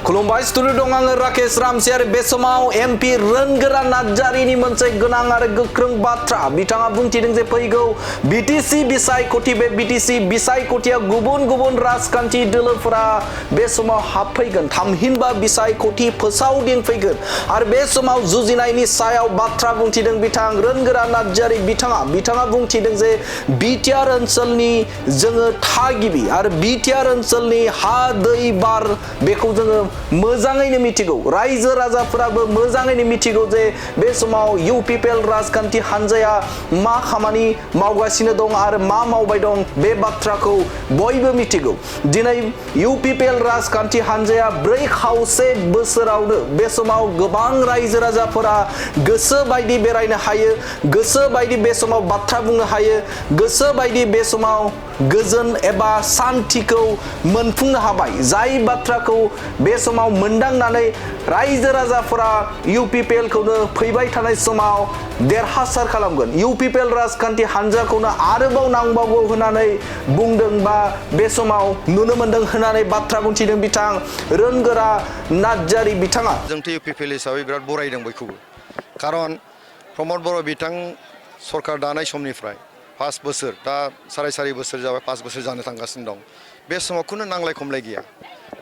खुलुमबाय स्टुडिअ दं आङो राकेश रामसियारि बे समाव एमपि रोनगोरा नार्जारिनि मोनसे गोनां आरो गोख्रों बाथ्रा बिथाङा बुंथिदों जे फैगौ बिटिसि बिसायख'थि बे बिटिसि बिसायख'थिया गुबुन गुबुन राजखान्थि दोलोफोरा बे समाव हाबफैगोन थामहिनबा बिसायख'थि फोसावदिं फैगोन आरो बे समाव जुजिनायनि सायाव बाथ्रा बुंथिदों बिथां रोनगोरा नार्जारि बिथाङा बुंथिदों जे बिटिआर ओनसोलनि जोङो थागिबि आरो बिटिआर ओनसोलनि हा दै बार बेखौ जोङो मोजाङैनो मिथिगौ रायजो राजाफोराबो मोजाङैनो मिथिगौ जे बे समाव इउपिपिएल राजखान्थि हान्जाया मा खामानि मावगासिनो दं आरो मा मावबाय दं बे बाथ्राखौ बयबो मिथिगौ दिनै इउपिपिएल राजखान्थि हान्जाया 4 खावसे बोसोरावनो बे समाव गोबां रायजो राजाफोरा गोसो बायदि बेरायनो हायो गोसो बायदि बे समाव बाथ्रा बुंनो हायो गोसो बायदि बे समाव गोजोन एबा शान्तिखौ मोनफुंनो हाबाय जाय बाथ्राखौ बे समाव मोनदांनानै रायजो राजाफोरा इउपिपिएल खौनो फैबाय थानाय समाव देरहासार खालामगोन इउपिपिएल राजखान्थि हान्जाखौनो आरोबाव नांबावगौ होननानै बुंदों बा बे समाव नुनो मोनदों होननानै बाथ्रा बुंथिदों बिथां रोनगोरा नार्जारि बिथाङा जोंथ' इउपिपिएल हिसाबै बिराद बरायदों बयखौबो खारन प्रमद बर' बिथां सरकार दानाय समनिफ्राय 5 बोसोर दा 4.5 बोसोर जाबाय 5 बोसोर जानो थांगासिनो दं बे समाव खुनु नांलाय खमलाय गैया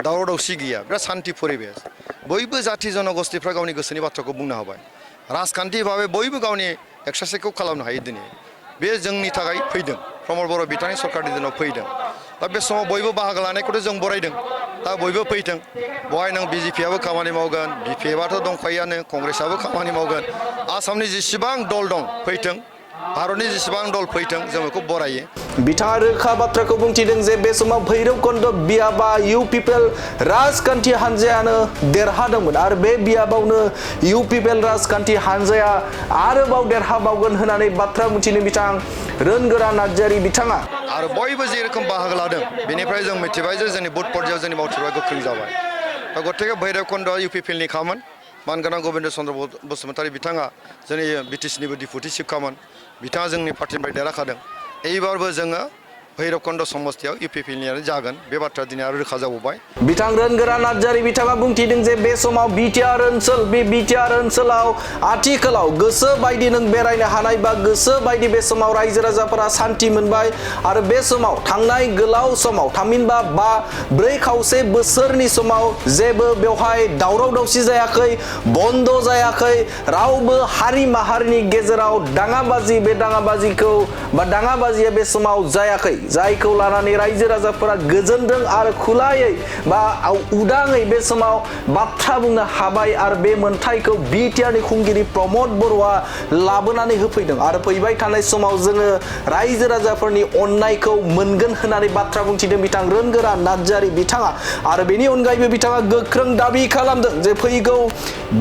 दावराव दावसि गैया बिराद शान्ति परिबेस बयबो जाथि जनगोष्ठीफ्रा गावनि गोसोनि बाथ्राखौ बुंनो हाबाय राजखान्थि भाबै बयबो गावनि एक्सारसाइसखौ खालामनो हायो दिनै बे जोंनि थाखाय फैदों प्रमद बर' बिथांनि सरकारनि दिनाव फैदों दा बे समाव बयबो बाहागो लानायखौथ' जों बरायदों दा बयबो फैथों बेवहाय नों बिजेपिआबो खामानि मावगोन बिपिएफआथ' दंखायोआनो कंग्रेसआबो खामानि मावगोन आसामनि जेसेबां दल दं फैथों भारतनि जेसेबां दल फैथों जों बेखौ बरायो बिथाङा रोखा बाथ्राखौ बुंथिदों जे बे समाव भैरबकुन्द बियाबा इउपिपिएल राजखान्थि हान्जायानो देरहादोंमोन आरो बे बियाबावनो इउपिपिएल राजखान्थि हान्जाया आरोबाव देरहाबावगोन होननानै बाथ्रा बुंथिनो बिथां रोनगोरा नार्जारि बिथाङा आरो बयबो जे रोखोम बाहागो लादों बेनिफ्राय जों मिथिबाय जे जोंनि बुथ पर्यायाव जोंनि मावथिफ्रा गोख्रों जाबाय दा गतिके भैरबकुन्द'आ इउपिपिएलनि खामोन मानगोनां गबिन्द चन्द्र बसुमतारी बिथाङा जोंनि बिटिसिनिबो डिपुटि चिफखामोन बिथाङा जोंनि पार्टिनिफ्राय देरहाखादों एबारबो जोङो भैरबकुन्द समस्तियाव इउपिपिएलनियानो जागोन बे बाथ्रा दिनै आरो रोखा जाबावबाय बिथां रोनगोरा नार्जारि बिथाङा बुंथिदों जे बे समाव बिटिआर ओनसोल बे बिटिआर ओनसोलाव आथिखालाव गोसो बायदि नों बेरायनो हानाय बा गोसो बायदि बे समाव रायजो राजाफोरा शान्ति मोनबाय आरो बे समाव थांनाय गोलाव समाव थामहिनबा 4 खावसे बोसोरनि समाव जेबो बेवहाय दावराव दावसि जायाखै बन्द जायाखै रावबो हारि माहारिनि गेजेराव दाङाबाजि बे दाङाबाजिखौ बा दाङाबाजिया बे समाव जायाखै जायखौ लानानै रायजो राजाफोरा गोजोनदों आरो खुलायै बा उदाङै बे समाव बाथ्रा बुंनो हाबाय आरो बे मोनथायखौ बिटिआरनि खुंगिरि प्रमद बर'आ लाबोनानै होफैदों आरो फैबाय थानाय समाव जोङो रायजो राजाफोरनि अननायखौ मोनगोन होननानै बाथ्रा बुंथिदों बिथां रोनगोरा नार्जारि बिथाङा आरो बेनि अनगायैबो बिथाङा गोख्रों दाबि खालामदों जे फैगौ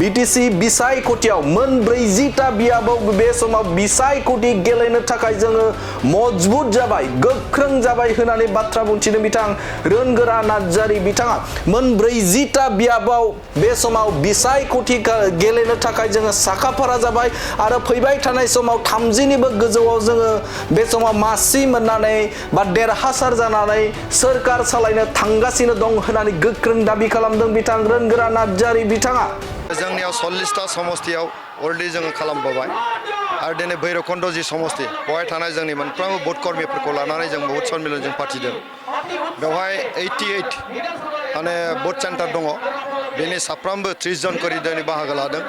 बिटिसि बिसायख'थियाव मोन 40टा बियाबाव बे समाव बिसायख'थि गेलेनो थाखाय जोङो मजबुत जाबाय गोख्रों जाबाय होननानै बाथ्रा बुंथिदों बिथां रोनगोरा नार्जारि बिथाङा मोन 40टा बियाबाव बे समाव बिसायख'थि गेलेनो थाखाय जोङो साखाफारा जाबाय आरो फैबाय थानाय समाव 30निबो गोजौआव जोङो बे समाव मासि मोननानै बा देरहासार जानानै सोरखार सालायनो थांगासिनो दं होननानै गोख्रों दाबि खालामदों बिथां रोनगोरा नार्जारि बिथाङा जोंनियाव 40टा समस्तियाव अलरेडि जोङो खालामबोबाय आरो दिनै भैरबकुन्द जि समस्ति बेवहाय थानाय जोंनि मोनफ्रोमबो भट कर्मिफोरखौ लानानै जों बहुद सन्मिलनजों फाथिदों बेवहाय 88 माने भट सेन्टार दङ बेनि साफ्रोमबो 30 जन करि दिनै बाहागो लादों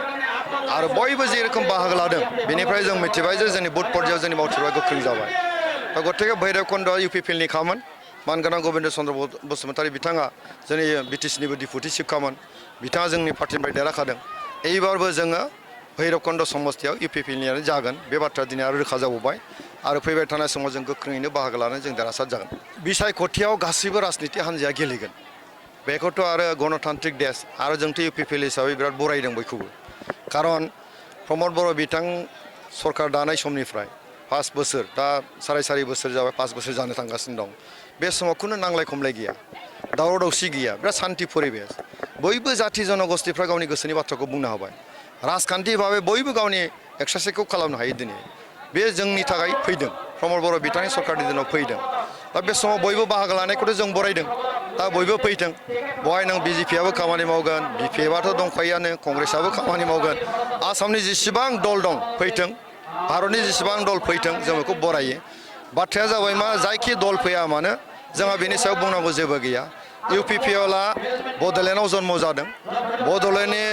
आरो बयबो जे रोखोम बाहागो लादों बेनिफ्राय जों मिथिबाय जे जोंनि भट पर्यायाव जोंनि मावथिफ्रा गोख्रों जाबाय दा गतिके भैरबकुन्द'आ इउपिपिएलनि खामोन मानगोनां गबिन्द चन्द्र बसुमतारी बिथाङा जोंनि बिटिसिनिबो डिपुटि चिफखामोन बिथाङा जोंनि पार्टिनिफ्राय देरहाखादों एबारबो जोङो भैरबकुन्द समस्तियाव इउपिपिएलनियानो जागोन बे बाथ्रा दिनै आरो रोखा जाबावबाय आरो फैबाय थानाय समाव जों गोख्रोङैनो बाहागो लानानै जों देरहासार जागोन बिसायख'थियाव गासैबो राजनिति हान्जाया गेलेगोन बेखौथ' आरो गणतान्त्रिक देश आरो जोंथ' इउपिपिएल हिसाबै बिराद बरायदों बयखौबो खारन प्रमद बर' बिथां सरकार दानाय समनिफ्राय 5 बोसोर दा 4.5 बोसोर जाबाय 5 बोसोर जानो थांगासिनो दं बे समाव खुनु नांलाय खमलाय गैया दावराव दावसि गैया बिराद शान्ति परिबेस बयबो जाथि जनगोष्ठीफ्रा गावनि गोसोनि बाथ्राखौ बुंनो हाबाय राजखान्थि भाबै बयबो गावनि एक्सारसाइसखौ खालामनो हायो दिनै बे जोंनि थाखाय फैदों प्रमद बर' बिथांनि सरकारनि दिनाव फैदों दा बे समाव बयबो बाहागो लानायखौथ' जों बरायदों दा बयबो फैथों बहाय नों बिजेपिआबो खामानि मावगोन बिपिएफआथ' दंखायोआनो कंग्रेसआबो खामानि मावगोन आसामनि जेसेबां दल दं फैथों भारतनि जेसेबां दल फैथों जों बेखौ बरायो बाथ्राया जाबाय मा जायखि दल फैया मानो जोंहा बेनि सायाव बुंनांगौ जेबो गैया इउपिपिएलआ बड'लेण्डआव जन्म जादों बड'लेण्डनि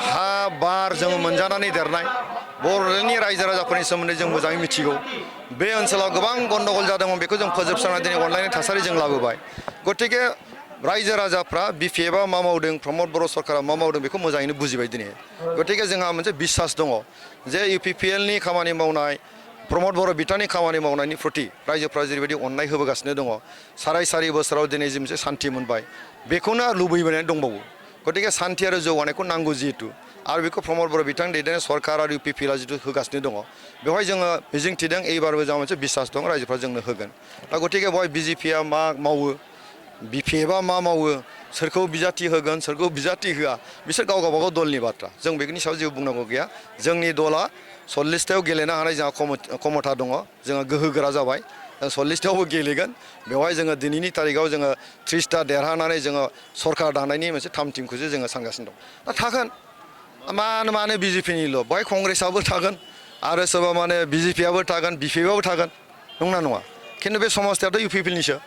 हा बार जों मोनजानानै देरनाय बड'लेण्डनि रायजो राजाफोरनि सोमोन्दै जों मोजाङै मिथिगौ बे ओनसोलाव गोबां गन्दगल जादोंमोन बेखौ जों फोजोबस्रांना दिनै अनलायनाय थासारि जों लाबोबाय गतिके रायजो राजाफ्रा बिपिएफआ मा मावदों प्रमद बर' सरकारा मा मावदों बेखौ मोजाङैनो बुजिबाय दिनै गतिके जोंहा मोनसे बिसास दङ जे इउपिपिएलनि खामानि मावनाय प्रमद बर' बिथांनि खामानि मावनायनि प्रति रायजोफ्रा जेरैबायदि अननाय होबोगासिनो दङ साराय सारि बोसोराव दिनै जे मोनसे सान्थि मोनबाय बेखौनो लुबैबोनानै दंबावो गतिके सान्थि आरो जौगानायखौ नांगौ जिहेतु आरो बेखौ प्रमद बर' बिथां दैदेननाय सरकार आरो इउपिपिएलआ जिथु होगासिनो दङ बेवहाय जोङो मिजिंथिदों एबारबो जोंहा मोनसे बिसास दं रायजोफ्रा जोंनो होगोन दा गतिके बेवहाय बिजेपिआ मा मावो बिपिएफआ मा मावो सोरखौ बिजाथि होगोन सोरखौ बिजाथि होआ बिसोर गाव गावबागाव दलनि बाथ्रा जों बेनि सायाव जेबो बुंनांगौ गैया जोंनि दला 40थायाव गेलेनो हानाय जोंहा क्षमता दङ जोङो गोहो गोरा जाबाय 40थायावबो गेलेगोन बेवहाय जोङो दिनैनि तारिखाव जोङो 30ता देरहानानै जोङो सरकार दानायनि मोनसे थामथिमखौसो जोङो सानगासिनो दं दा थागोन मानो बिजेपिनिल' बेवहाय कंग्रेसआबो थागोन आरो सोरबा माने बिजेपिआबो थागोन बिपिएफआबो थागोन नंना नङा खिन्थु बे समस्थियाथ' इउपिपिएलनिसो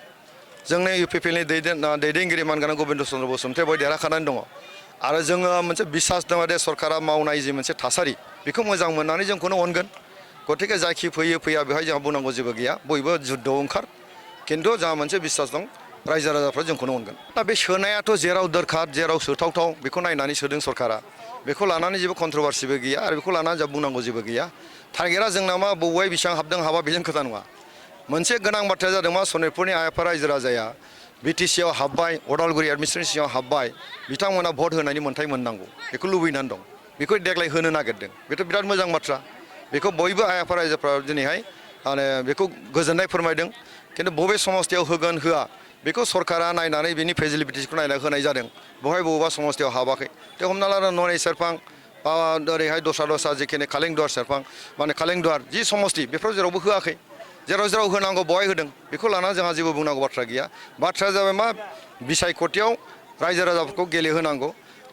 जोंनि इउपिपिएलनि दैदेनगिरि मानगोनां गबिन्द चन्द्र बसुमतारी बेवहाय देरहाखानानै दङ आरो जोङो मोनसे बिसास दङ दे सरकारा मावनाय जि मोनसे थासारि बेखौ मोजां मोननानै जोंखौनो अनगोन गतिके जायखि फैयो फैया बेवहाय जोंहा बुंनांगौ जेबो गैया बयबो जुद्धआव ओंखार खिन्थु जोंहा मोनसे बिसास दं रायजो राजाफ्रा जोंखौनो अनगोन दा बे सोनायाथ' जेराव दोरखार जेराव सोथावथाव बेखौ नायनानै सोदों सरकारा बेखौ लानानै जेबो कन्ट्रभारसिबो गैया आरो बेखौ लानानै जोंहा बुंनांगौ जेबो गैया टारगेटआ जोंना मा बबेहाय बेसेबां हाबदों हाबा बेजों खोथा नङा मोनसे गोनां बाथ्राया जादों मा सनितपुरनि आइआफा रायजो राजाया बिटिसिआव हाबबाय अदालगुरि एडमिनिस्ट्रेसन सिङाव हाबबाय बिथांमोना भट होनायनि मोन्थाय मोननांगौ बेखौ लुबैनानै दं बेखौ देग्लाय होनो नागिरदों बेथ' बिराद मोजां बाथ्रा बेखौ बयबो आइआफा रायजोफ्रा दिनैहाय माने बेखौ गोजोननाय फोरमायदों खिन्थु बबे समस्थियाव होगोन होआ बेखौ सरकारा नायनानै बेनि फेसिलिटिसखौ नायना होनाय जादों बेवहाय बबेबा समस्थियाव हाबाखै दा हमना ला ननै सेरफां बा ओरैहाय दस्रा जिखिनि कालेंदुवार सेरफां माने कालेंदुवार जि समस्ति बेफोराव जेरावबो होआखै जेराव होनांगौ बेवहाय होदों बेखौ लानानै जोंहा जेबो बुंनांगौ बाथ्रा गैया बाथ्राया जाबाय मा बिसायख'थियाव रायजो राजाफोरखौ गेलेहोनांगौ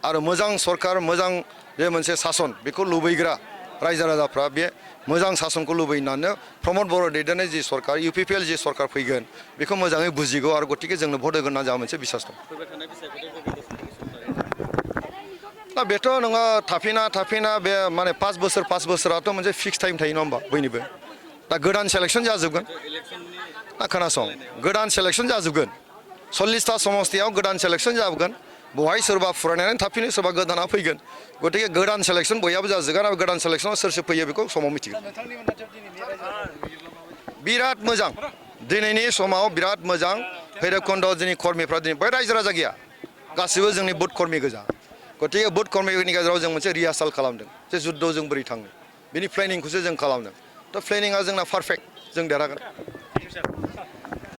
आरो मोजां सरकार मोजां बे मोनसे सासन बेखौ लुबैग्रा रायजो राजाफ्रा बे मोजां सासनखौ लुबैनानै प्रमद बर' दैदेननाय जि सरकार इउपिपिएल जि सरकार फैगोन बेखौ मोजाङै बुजिगौ आरो गतिके जोंनो भट होगोन होनना जोंहा मोनसे बिसास दं दा बेथ' नोङो थाफिना बे माने 5 बोसोराथ' मोनसे फिक्स टाइम थायो नङा होमबा बयनिबो दा गोदान सेलेक्सन जाजोबगोन ना खोनासं गोदान सेलेक्सन जाजोबगोन 40ता समस्थियाव गोदान सेलेक्सन जाबोगोन बहाय सोरबा फरायनानै थाफिनो सोरबा गोदाना फैगोन गतिके गोदान सेलेक्सन बयहाबो जाजोबगोन आरो गोदान सेलेक्सनाव सोर फैयो बेखौ समाव मिथिगोन बिराद मोजां दिनैनि समाव बिराद मोजां भैरबकुन्द जोंनि कर्मिफ्रा दिनै बै रायजो राजा गैया गासिबो जोंनि बुथ कर्मि गोजा गतिके बुथ कर्मिफोरनि गेजेराव जों मोनसे रिहार्साल खालामदों जे जुद्धआव जों बोरै थाङो बेनि प्लेनिंखौसो जों खालामदों थ' प्लेनिङा जोंना पारफेक्ट जों देरहागोन